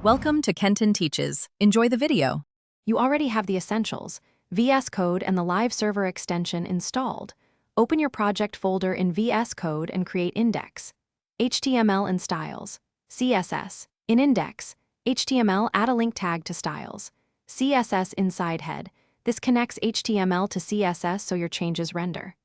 Welcome to Kenton Teaches. Enjoy the video. You already have the essentials, VS Code and the live server extension installed. Open your project folder in VS Code and create index. HTML and styles. CSS. In index. HTML, add a link tag to styles. CSS inside head. This connects HTML to CSS so your changes render.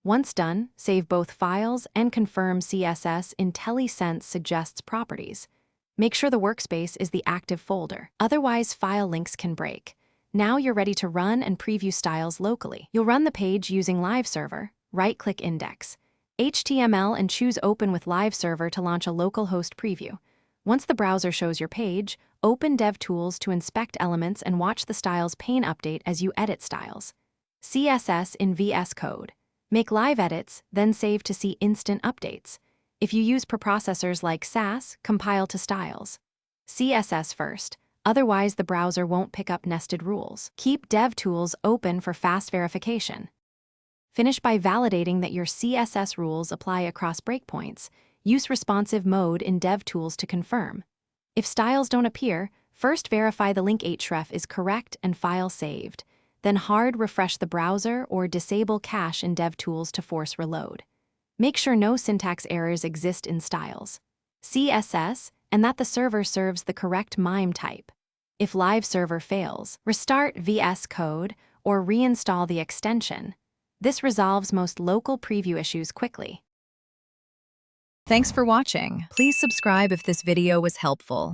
Once done, save both files and confirm CSS IntelliSense suggests properties. Make sure the workspace is the active folder, otherwise file links can break. Now you're ready to run and preview styles locally. You'll run the page using Live Server, right-click Index, HTML and choose Open with Live Server to launch a localhost preview. Once the browser shows your page, open DevTools to inspect elements and watch the styles pane update as you edit styles. CSS in VS Code. Make live edits, then save to see instant updates. If you use preprocessors like SAS, compile to styles. CSS first, otherwise the browser won't pick up nested rules. Keep DevTools open for fast verification. Finish by validating that your CSS rules apply across breakpoints. Use responsive mode in DevTools to confirm. If styles don't appear, first verify the link href is correct and file saved. Then hard refresh the browser or disable cache in DevTools to force reload. Make sure no syntax errors exist in styles. CSS, and that the server serves the correct MIME type. If Live Server fails, restart VS Code or reinstall the extension. This resolves most local preview issues quickly. Thanks for watching. Please subscribe if this video was helpful.